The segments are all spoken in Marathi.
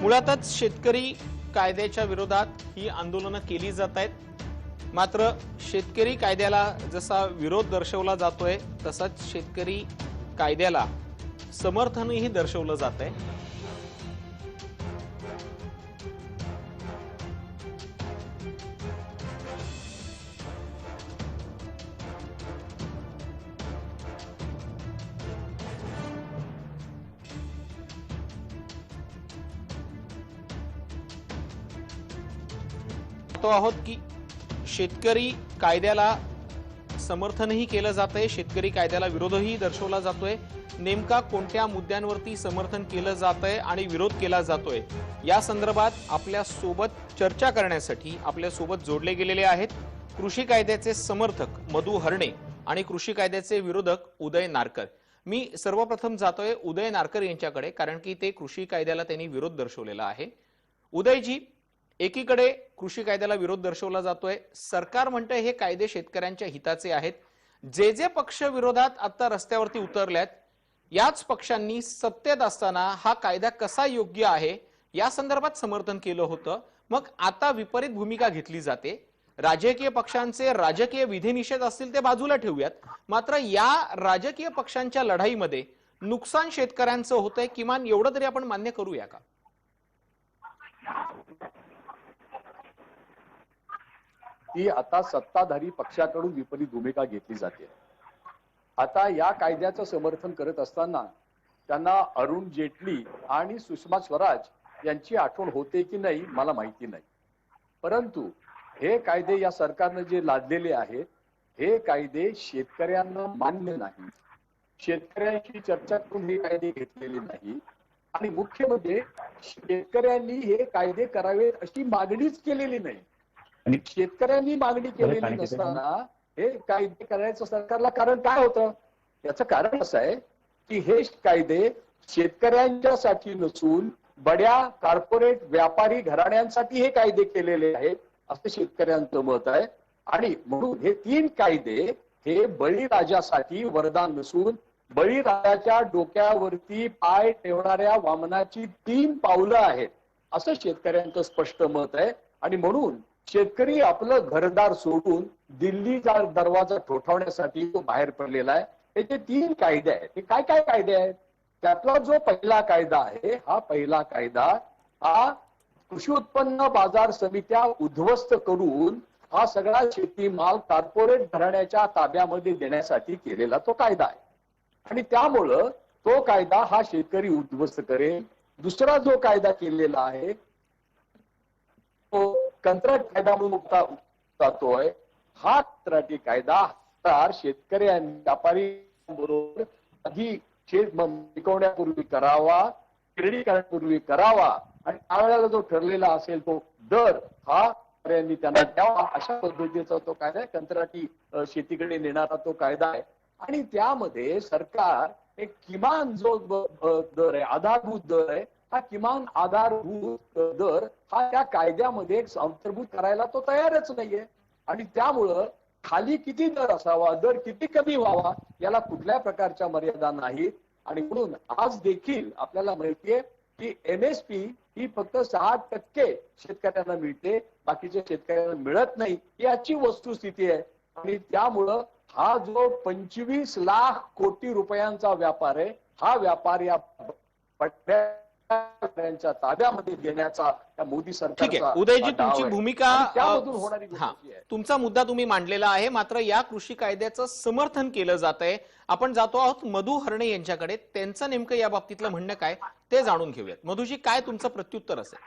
मुळातच शेतकरी कायद्याच्या विरोधात ही आंदोलनं केली जात आहेत। मात्र शेतकरी कायद्याला जसा विरोध दर्शवला जातोय तसंच शेतकरी कायद्याला समर्थनही दर्शवलं जातंय। तो आहोत की शेतकरी कायद्याला समर्थनही केलं जातंय, शेतकरी कायद्याला विरोधही दर्शवला जातोय। नेमका कोणत्या मुद्द्यांवरती समर्थन केलं जातंय आणि विरोध केला जातोय या संदर्भात आपल्या सोबत चर्चा करण्यासाठी आपल्या सोबत जोडले गेलेले आहेत कृषी कायद्याचे समर्थक मधु हरणे आणि कृषी कायद्याचे विरोधक उदय नारकर। मी सर्वप्रथम जातोय उदय नारकर यांच्याकडे, कारण की ते कृषी कायद्याला त्यांनी विरोध दर्शवलेला आहे। उदयजी, एकीकडे कृषी कायद्याला विरोध दर्शवला जातोय, सरकार म्हणतंय हे कायदे शेतकऱ्यांच्या हिताचे आहेत। जे जे पक्ष विरोधात आता रस्त्यावरती उतरल्यात याच पक्षांनी सत्तेत असताना हा कायदा कसा योग्य आहे या संदर्भात समर्थन केलं होतं। मग आता विपरीत भूमिका घेतली जाते। राजकीय पक्षांचे राजकीय विधिनिषेध असतील ते बाजूला ठेवूयात, मात्र या राजकीय पक्षांच्या लढाईमध्ये नुकसान शेतकऱ्यांचं होतंय, किमान एवढं तरी आपण मान्य करूया का? ती आता सत्ताधारी पक्षाकडून विपरीत भूमिका घेतली जाते। आता या कायद्याचं समर्थन करत असताना त्यांना अरुण जेटली आणि सुषमा स्वराज यांची आठवण होते की नाही मला माहिती नाही, परंतु हे कायदे या सरकारने जे लादलेले आहेत हे कायदे शेतकऱ्यांना मान्य नाही। शेतकऱ्यांशी चर्चा करून हे कायदे घेतलेले नाही आणि मुख्य म्हणजे शेतकऱ्यांनी हे कायदे करावेत अशी मागणीच केलेली नाही। आणि शेतकऱ्यांनी मागणी केलेली नसताना हे कायदे करायचं सरकारला कारण काय होतं? याचं कारण असं आहे की हे कायदे शेतकऱ्यांच्यासाठी नसून बड्या कॉर्पोरेट व्यापारी घराण्यांसाठी हे कायदे केलेले आहेत असं शेतकऱ्यांचं मत आहे। आणि म्हणून हे तीन कायदे हे बळीराजासाठी वरदान नसून बळीराजाच्या डोक्यावरती पाय ठेवणाऱ्या वामनाची 3 पावलं आहेत असं शेतकऱ्यांचं स्पष्ट मत आहे। आणि म्हणून शेतकरी आपलं घरदार सोडून दिल्लीचा दरवाजा ठोठावण्यासाठी तो बाहेर पडलेला आहे। त्याचे 3 कायदे आहेत। हे काय काय कायदे आहेत? त्यातला जो पहिला कायदा आहे हा पहिला कायदा हा कृषी उत्पन्न बाजार समित्या उद्ध्वस्त करून हा सगळा शेतीमाल कॉर्पोरेट घराण्याच्या ताब्यामध्ये देण्यासाठी केलेला तो कायदा आहे आणि त्यामुळं तो कायदा हा शेतकरी उद्ध्वस्त करेल। दुसरा जो कायदा केलेला आहे तो कंत्राट कायदा म्हणून जातोय। हा कंत्राटी कायदा शेतकऱ्यांनी व्यापारी आधी शेत पिकवण्यापूर्वी करावा, पेरणी करण्यापूर्वी करावा आणि त्यावेळेला जो ठरलेला असेल तो दर हा त्यांना द्यावा अशा पद्धतीचा तो कायदा आहे। कंत्राटी शेतीकडे नेणारा तो कायदा आहे आणि त्यामध्ये सरकार एक किमान जो दर आहे, आधारभूत दर आहे, हा किमान आधारभूत दर हा त्या कायद्यामध्ये अंतर्भूत करायला तो तयारच नाहीये। आणि त्यामुळं खाली किती दर असावा, दर किती कमी व्हावा याला कुठल्या प्रकारच्या मर्यादा नाहीत। आणि म्हणून आज देखील आपल्याला माहितीये की MSP ही फक्त 6% शेतकऱ्यांना मिळते, बाकीच्या शेतकऱ्यांना मिळत नाही, याची वस्तुस्थिती आहे। आणि त्यामुळं हा जो 25 लाख कोटी रुपयांचा व्यापार आहे हा व्यापार या पट्ट्यांच्या ताब्यामध्ये देण्याचा त्या मोदी ठीक सरकारचा आहे उदयजी, डाव तुमची आहे भूमिका आणि त्यामधून होणारी गोष्ट ही आहे। तुमचा मुद्दा तुम्ही मांडलेला आहे, मात्र या कृषी कायद्याचं समर्थन केलं जात आहे। आपण जातो आहोत मधु हरणे यांच्याकडे, त्यांचं नेमकं या बाबतीतलं म्हणणं काय ते जाणून घेऊयात। मधुजी, काय तुमचं प्रत्युत्तर असेल?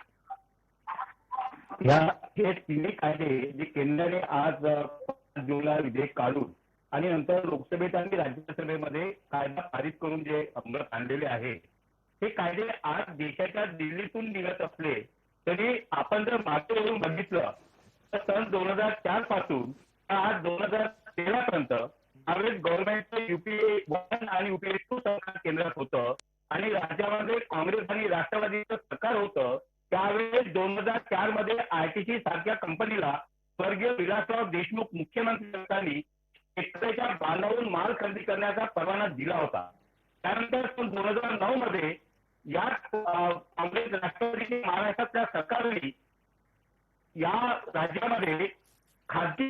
या हे तिन्ही कायदे जे केंद्राने आज 5 जूनला विधेयक काढून आणि नंतर लोकसभेत आणि राज्यसभेमध्ये कायदा पारित करून जे अंमलात आणलेले आहे हे कायदे आज देशाच्या दिल्लीतून निघत असले तरी आपण जर मागे वळून बघितलं तर सन 2004 पासून आज 2013 पर्यंत त्यावेळेस गव्हर्नमेंटचं UPA 1 आणि UPA 2 सरकार केंद्रात होतं आणि राज्यामध्ये काँग्रेस आणि राष्ट्रवादीचं सरकार होतं। त्यावेळेस 2004 मध्ये ITC सारख्या कंपनीला स्वर्गीय विलासराव देशमुख मुख्यमंत्री असताना शेतकऱ्याच्या बांधावरून माल खरेदी करण्याचा परवाना दिला होता। त्यानंतर 2009 मध्ये या काँग्रेस राष्ट्रवादीच्या महाराष्ट्रातल्या सरकारने या राज्यामध्ये खासगी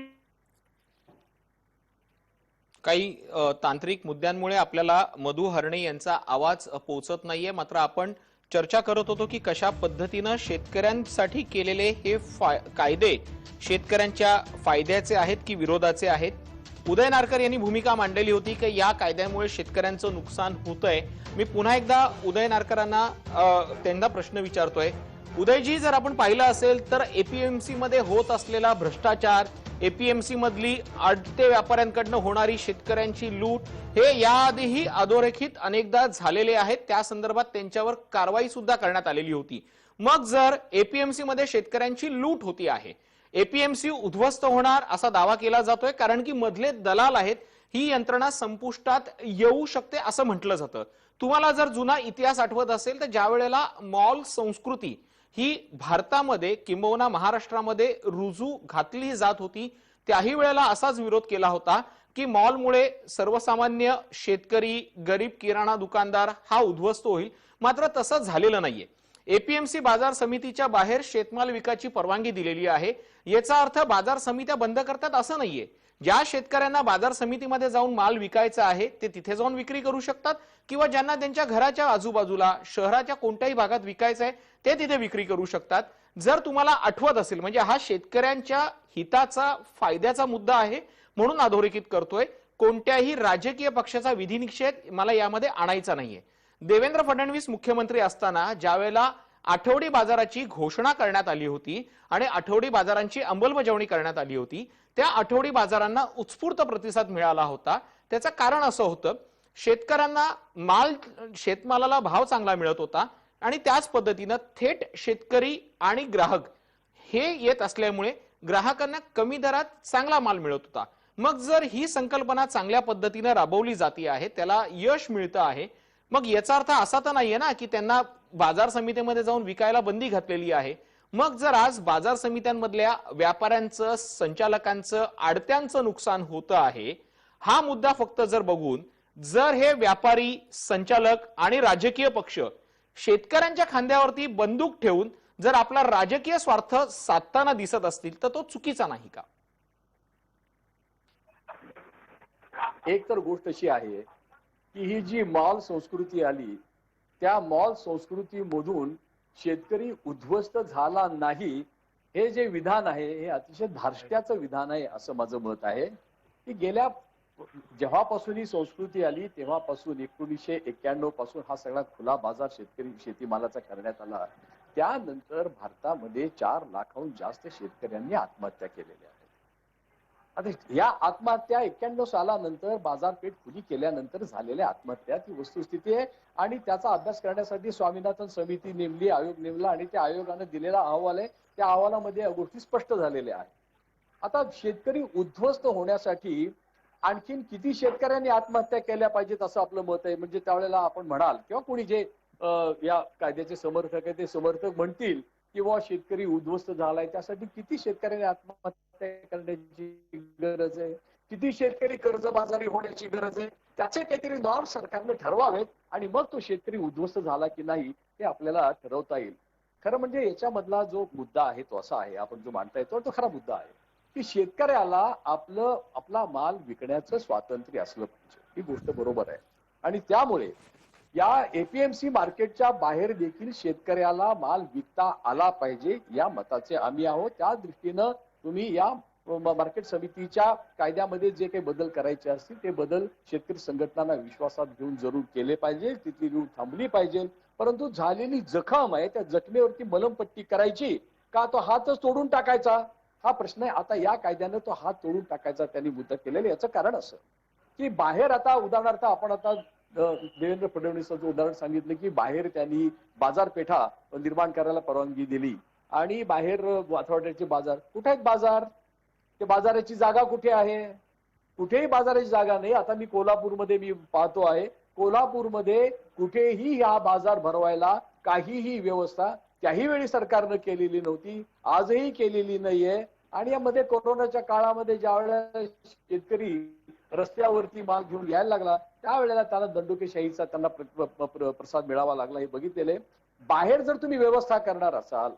काही तांत्रिक मुद्द्यांमुळे आपल्याला मधु हरणे यांचा आवाज पोहोचत नाहीये. मात्र आपण चर्चा करत होतो की कशा पद्धतीनं शेतकऱ्यांसाठी केलेले हे कायदे शेतकऱ्यांच्या फायद्याचे आहेत की विरोधाचे आहेत. उदय नारकर यांनी भूमिका मांडलेली होती की या कायद्यामुळे शेतकऱ्यांचं नुकसान होतंय. मी पुन्हा एकदा उदय नारकरांना त्यांना प्रश्न विचारतोय. उदयजी, जर आपण पाहिलं असेल तर एपीएमसी मध्ये होत असलेला भ्रष्टाचार, एपीएमसी मधली आडते व्यापाऱ्यांकडनं होणारी शेतकऱ्यांची लूट हे याआधीही अधोरेखित अनेकदा झालेले आहेत. त्या संदर्भात त्यांच्यावर कारवाई सुद्धा करण्यात आलेली होती. मग जर एपीएमसी मध्ये शेतकऱ्यांची लूट होती आहे, एपीएमसी उद्ध्वस्त होणार असा दावा केला जातोय कारण की मधले दलाल आहेत, ही यंत्रणा संपुष्टात येऊ शकते असं म्हटलं जातं. तुम्हाला जर जुना इतिहास आठवत असेल तर ज्या वेळेला मॉल संस्कृती ही भारतामध्ये किंबहुना महाराष्ट्रामध्ये रुजू घातली जात होती, त्याही वेळेला असाच विरोध केला होता की मॉलमुळे सर्वसामान्य शेतकरी, गरीब किराणा दुकानदार हा उद्ध्वस्त होईल. मात्र तसं झालेलं नाहीये. एपीएमसी बाजार समितीच्या बाहेर शेतमाल विकायची परवानगी दिलेली आहे. याचा अर्थ बाजार समित्या बंद करतात असं नाहीये. ज्या शेतकऱ्यांना बाजार समितीमध्ये जाऊन माल विकायचा आहे ते तिथे जाऊन विक्री करू शकतात, किंवा ज्यांना त्यांच्या घराच्या आजूबाजूला शहराच्या कोणत्याही भागात विकायचं आहे ते तिथे विक्री करू शकतात. जर तुम्हाला आठवत असेल, म्हणजे हा शेतकऱ्यांच्या हिताचा फायद्याचा मुद्दा आहे म्हणून अधोरेखित करतोय. कोणत्याही राजकीय पक्षाचा विधिनिषेध मला यामध्ये आणायचा नाहीये. देवेंद्र फडणवीस मुख्यमंत्री असताना ज्यावेळेला आठवडी बाजाराची घोषणा करण्यात आली होती आणि आठवडी बाजारांची अंमलबजावणी करण्यात आली होती, त्या आठवडी बाजारांना उत्स्फूर्त प्रतिसाद मिळाला होता. त्याचं कारण असं होतं, शेतकऱ्यांना शेतमालाला भाव चांगला मिळत होता आणि त्याच पद्धतीनं थेट शेतकरी आणि ग्राहक हे येत असल्यामुळे ग्राहकांना कमी दरात चांगला माल मिळत होता. मग जर ही संकल्पना चांगल्या पद्धतीने राबवली जाते आहे, त्याला यश मिळतं आहे, मग याचा अर्थ असा तर नाहीये ना की त्यांना बाजार समितीमध्ये जाऊन विकायला बंदी घातलेली आहे. मग जर आज बाजार समित्यांमधल्या व्यापाऱ्यांचं, संचालकांचं, आडत्यांचं नुकसान होतं आहे, हा मुद्दा फक्त जर बघून जर हे व्यापारी, संचालक आणि राजकीय पक्ष शेतकऱ्यांच्या खांद्यावरती बंदूक ठेवून जर आपला राजकीय स्वार्थ साधताना दिसत असतील तर तो चुकीचा नाही का? एक तर गोष्ट अशी आहे की ही जी मॉल संस्कृती आली, त्या मॉल संस्कृतीमधून शेतकरी उद्ध्वस्त झाला नाही, हे जे विधान आहे हे अतिशय धार्ष्ट्याचं विधान आहे असं माझं मत आहे. की गेल्या जेव्हापासून ही संस्कृती आली तेव्हापासून 1991 पासून हा सगळा खुला बाजार शेतीमालाचा करण्यात आला. त्यानंतर भारतामध्ये 4 लाखाहून जास्त शेतकऱ्यांनी आत्महत्या केलेल्या आहेत. आता या आत्महत्या 91 सालानंतर बाजारपेठ खुली केल्यानंतर झालेल्या आत्महत्या ती वस्तुस्थिती आहे. आणि त्याचा अभ्यास करण्यासाठी स्वामीनाथन समिती नेमली, आयोग नेमला आणि त्या आयोगाने दिलेला अहवाल आहे. त्या अहवालामध्ये या गोष्टी स्पष्ट झालेल्या आहेत. आता शेतकरी उद्ध्वस्त होण्यासाठी आणखीन किती शेतकऱ्यांनी आत्महत्या केल्या पाहिजेत असं आपलं मत आहे. म्हणजे त्यावेळेला आपण म्हणाल किंवा कोणी जे या कायद्याचे समर्थक आहे ते समर्थक म्हणतील किंवा शेतकरी उद्ध्वस्त झालाय त्यासाठी किती शेतकऱ्यांनी आत्महत्या करण्याची गरज आहे, किती शेतकरी कर्जबाजारी होण्याची गरज आहे, त्याचे काहीतरी नॉर्म सरकारने ठरवावेत आणि मग तो शेतकरी उद्ध्वस्त झाला की नाही हे आपल्याला ठरवता येईल. खरं म्हणजे याच्यामधला जो मुद्दा आहे तो असा आहे, आपण जो मांडता येतो तो खरा मुद्दा आहे की शेतकऱ्याला आपला माल विकण्याचं स्वातंत्र्य असलं पाहिजे. ही गोष्ट बरोबर आहे. आणि त्यामुळे या एपीएमसी मार्केटच्या बाहेर देखील शेतकऱ्याला माल विकता आला पाहिजे या मताचे आम्ही आहोत. त्या दृष्टीनं तुम्ही या मार्केट समितीच्या कायद्यामध्ये जे काही बदल करायचे असतील ते बदल शेतकरी संघटनांना विश्वासात घेऊन जरूर केले पाहिजे, तिथली लूट थांबली पाहिजे. परंतु झालेली जखम आहे त्या जखमेवरती मलमपट्टी करायची का तो हातच तोडून टाकायचा हा प्रश्न आहे. आता या कायद्यानं तो हात तोडून टाकायचा त्यांनी मुद्दा केलेला. याचं कारण असं की बाहेर आता उदाहरणार्थ आपण आता देवेंद्र फडणवीसांचं उदाहरण सांगितलं की बाहेर त्यांनी बाजारपेठा निर्माण करायला परवानगी दिली आणि बाहेर आठवड्याचे बाजार कुठे आहेत बाजार, ते बाजाराची जागा कुठे आहे, कुठेही बाजाराची जागा नाही. आता मी कोल्हापूरमध्ये मी पाहतो आहे, कोल्हापूरमध्ये कुठेही हा बाजार भरवायला काहीही व्यवस्था त्याही वेळी सरकारनं केलेली नव्हती, आजही केलेली नाहीये. आणि यामध्ये कोरोनाच्या काळामध्ये ज्या वेळेला शेतकरी रस्त्यावरती माल घेऊन यायला लागला त्यावेळेला त्याला दंडुकेशाहीचा त्यांना प्रसाद मिळावा लागला हे बघितलेले. बाहेर जर तुम्ही व्यवस्था करणार असाल,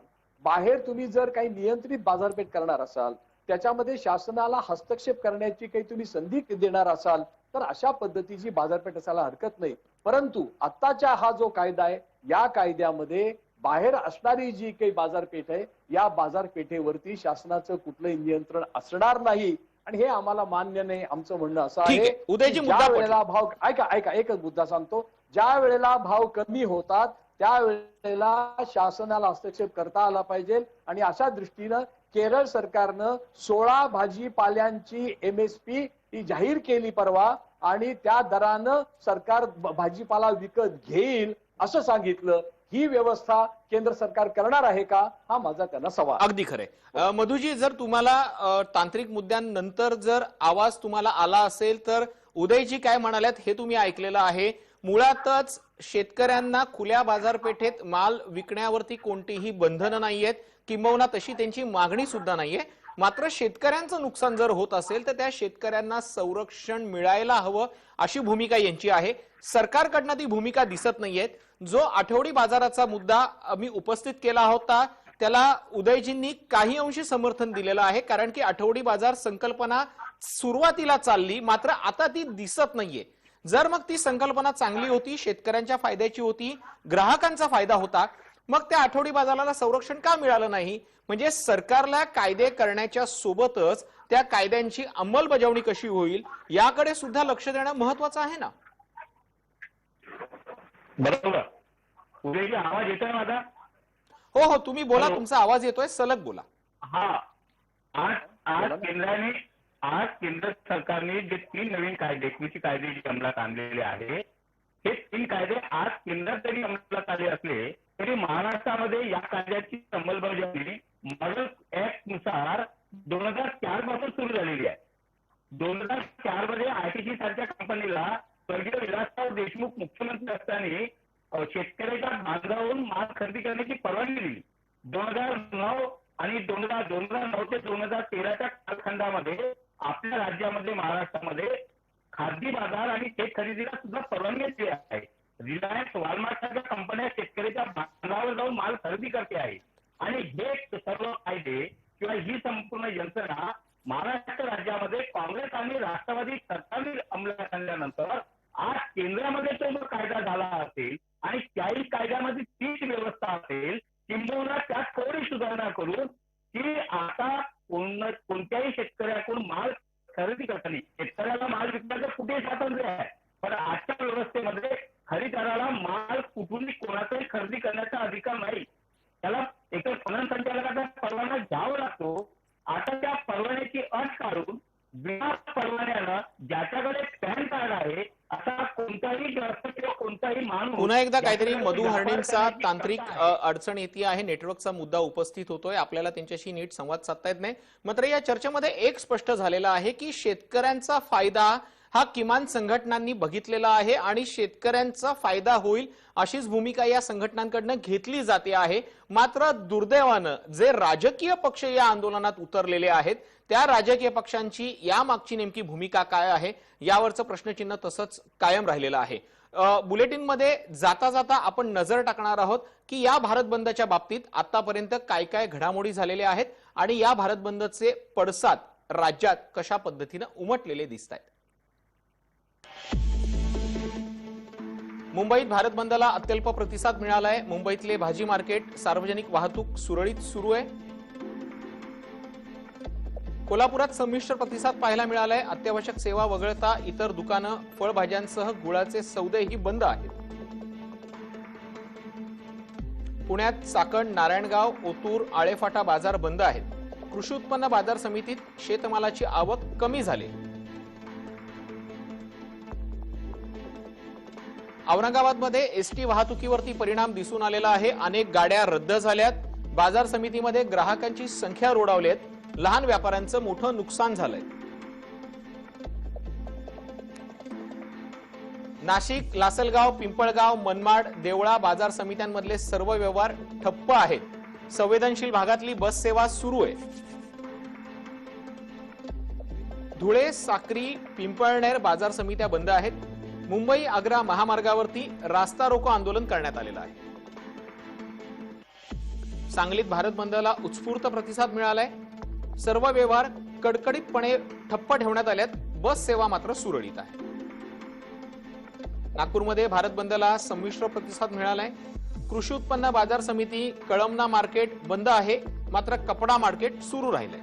बाहेर तुम्ही जर काही नियंत्रित बाजारपेठ करणार असाल, त्याच्यामध्ये शासनाला हस्तक्षेप करण्याची काही तुम्ही संधी देणार असाल तर अशा पद्धतीची बाजारपेठ असायला हरकत नाही. परंतु आत्ताचा हा जो कायदा आहे या कायद्यामध्ये बाहेर असणारी जी काही बाजारपेठ आहे या बाजारपेठेवरती शासनाचं कुठलंही नियंत्रण असणार नाही आणि हे आम्हाला मान्य नाही. आमचं म्हणणं असं ठीक आहे आहे. उदयजी, की मुद्दा ज्या वेळेला भाव ऐका एकच मुद्दा सांगतो. ज्या वेळेला भाव कमी होतात त्यावेळेला शासनाला हस्तक्षेप करता आला पाहिजे आणि अशा दृष्टीनं केरळ सरकारनं 16 भाजीपाल्यांची MSP ही जाहीर केली परवा आणि त्या दरानं सरकार भाजीपाला विकत घेईल असं सांगितलं. ही व्यवस्था केंद्र सरकार करणार आहे का हा माझा त्यांना सवाल. अगदी खरंय. मधुजी, जर तुम्हाला तांत्रिक मुद्द्यांनंतर जर आवाज तुम्हाला आला असेल तर उदयजी काय म्हणाल्यात हे तुम्ही ऐकलेलं आहे. मुळातच शेतकऱ्यांना खुल्या बाजारपेठेत माल विकण्यावरती कोणतीही बंधनं नाहीयेत, किंबहुना तशी त्यांची मागणी सुद्धा नाहीये. मात्र शेतकऱ्यांचं नुकसान जर होत असेल तर त्या शेतकऱ्यांना संरक्षण मिळायला हवं अशी भूमिका यांची आहे. सरकारकडनं ती भूमिका दिसत नाहीये. जो आठवडी बाजाराचा मुद्दा मी उपस्थित केला होता त्याला उदयजींनी काही अंशी समर्थन दिलेलं आहे, कारण की आठवडी बाजार संकल्पना सुरुवातीला चालली मात्र आता ती दिसत नाहीये. जर मग ती संकल्पना चांगली होती, शेतकऱ्यांच्या फायद्याची होती, ग्राहकांचा फायदा होता, मग त्या आठवडी बाजाराला संरक्षण का मिळालं नाही? म्हणजे सरकारला कायदे करण्याच्या सोबतच त्या कायद्यांची अंमलबजावणी कशी होईल याकडे सुद्धा लक्ष देणं महत्वाचं आहे ना. बरोबर. उदयजी, आवाज येतोय माझा? हो हो, तुम्ही बोला, तुमचा आवाज येतोय, सलग बोला. हा, आज केंद्र सरकारने जे 3 नवीन कायदे, कृषी कायदे जे अंमलात आणलेले आहे, हे 3 कायदे आज केंद्रात जरी अंमलात आले असले तरी महाराष्ट्रामध्ये या कायद्याची अंमलबजावणी मॉडेल ऍक्ट नुसार 2004 पासून सुरू झालेली आहे. 2004 मध्ये ITC सारख्या कंपनीला स्वर्गीय विलासराव देशमुख मुख्यमंत्री असताना शेतकऱ्याच्या बांधावरून माल खरेदी करण्याची परवानगी दिली. 2009 आणि 2009 ते 2013च्या कालखंडामध्ये आपल्या राज्यामध्ये महाराष्ट्रामध्ये खासगी बाजार आणि शेत खरेदीला सुद्धा परवानगी दिली आहे. रिलायन्स, वॉलमार्ट सारख्या कंपन्या शेतकऱ्याच्या बांधावर जाऊन माल खरेदी करते आहे आणि हे सर्व कायदे किंवा ही संपूर्ण यंत्रणा महाराष्ट्र राज्यामध्ये काँग्रेस आणि राष्ट्रवादी सरकारने अंमलात आणल्यानंतर आज केंद्रामध्ये तो जर कायदा झाला असेल आणि त्याही कायद्यामध्ये तीच व्यवस्था असेल, किंबहुना त्यात थोडी सुधारणा करून की आता कोणत्याही शेतकऱ्याकडून माल खरेदी करताना शेतकऱ्याला माल विकण्याचं कुठेही स्वातंत्र्य आहे, पण आजच्या व्यवस्थेमध्ये खरेदीदाराला माल कुठूनही कोणाचाही खरेदी करण्याचा अधिकार नाही. त्याला एकतर पणन संचालकाचा परवाना घ्यावा लागतो. आता त्या परवान्याची अट काढून विना परवान्यानं ज्याच्याकडे पॅन कार्ड आहे असा कोणताही ग्राहक किंवा कोणताही माणूस. पुन्हा एकदा काहीतरी मधु हर्णींचा तांत्रिक अडचण येते आहे, नेटवर्कचा मुद्दा उपस्थित होतोय, आपल्याला त्यांच्याशी नीट संवाद साधता येत नाही. मात्र या चर्चेमध्ये एक स्पष्ट झालेलं आहे की शेतकऱ्यांचा फायदा हा किमान संघटनांनी बघितलेला आहे आणि शेतकऱ्यांचा फायदा होईल अशीच भूमिका या संघटनांकडून घेतली जाते आहे. मात्र दुर्दैवानं जे राजकीय पक्ष या आंदोलनात उतरलेले आहेत त्या राजकीय पक्षांची या मागची नेमकी भूमिका काय आहे यावरचं प्रश्नचिन्ह तसंच कायम राहिलेलं आहे. बुलेटिनमध्ये जाता जाता आपण नजर टाकणार आहोत की या भारत बंदच्या बाबतीत आतापर्यंत काय काय घडामोडी झालेल्या आहेत आणि या भारत बंदचे पडसाद राज्यात कशा पद्धतीने उमटलेले दिसत आहेत. मुंबईत भारत बंदला अत्यल्प प्रतिसाद मिळालाय. मुंबईतले भाजी मार्केट, सार्वजनिक वाहतूक सुरळीत सुरू आहे. कोल्हापुरात संमिश्र प्रतिसाद पाहायला मिळालाय. अत्यावश्यक सेवा वगळता इतर दुकानं, फळभाज्यांसह गुळाचे सौदेही बंद आहेत. पुण्यात चाकण, नारायणगाव, ओतूर, आळेफाटा बाजार बंद आहेत. कृषी उत्पन्न बाजार समितीत शेतमालाची आवक कमी झाली. औरंगाबादमध्ये एसटी वाहतुकीवरती परिणाम दिसून आलेला आहे. अनेक गाड्या रद्द झाल्यात. बाजार समितीमध्ये ग्राहकांची संख्या रोडावली आहे. लहान व्यापाऱ्यांचं मोठं नुकसान झालंय. नाशिक, लासलगाव, पिंपळगाव, मनमाड, देवळा बाजार समित्यांमधले सर्व व्यवहार ठप्प आहेत. संवेदनशील भागातली बस सेवा सुरू आहे. धुळे, साक्री, पिंपळनेर बाजार समित्या बंद आहेत. मुंबई आग्रा महामार्गावरती रास्ता रोको आंदोलन करण्यात आलेलं आहे. सांगलीत भारत बंदला उत्स्फूर्त प्रतिसाद मिळालाय. सर्व व्यवहार कडकडीतपणे ठप्प ठेवण्यात आल्यात. बस सेवा मात्र सुरळीत आहे. नागपूरमध्ये भारत बंदला संमिश्र प्रतिसाद मिळालाय. कृषी उत्पन्न बाजार समिती, कळमना मार्केट बंद आहे, मात्र कपडा मार्केट सुरू राहिलंय.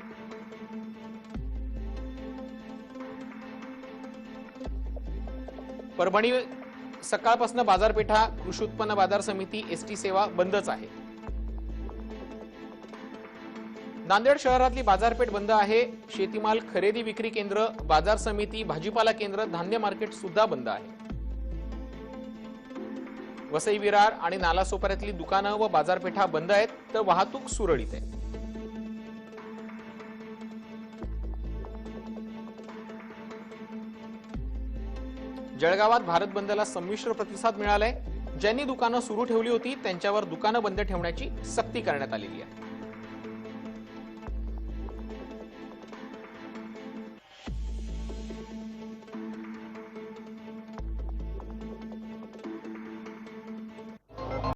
परभणी सकाळपासून बाजारपेठा, कृषी उत्पन्न बाजार समिती, एसटी सेवा बंदच आहे. नांदेड शहरातली बाजारपेठ बंद आहे. शेतीमाल खरेदी विक्री केंद्र, बाजार समिती, भाजीपाला केंद्र, धान्य मार्केट सुद्धा बंद आहे. वसई विरार आणि नालासोपाऱ्यातली दुकानं व बाजारपेठा बंद आहेत, तर वाहतूक सुरळीत आहे. जळगावात भारत बंदला संमिश्र प्रतिसाद मिळालाय. ज्यांनी दुकानं सुरू ठेवली होती त्यांच्यावर दुकानं बंद ठेवण्याची सक्ती करण्यात आलेली आहे.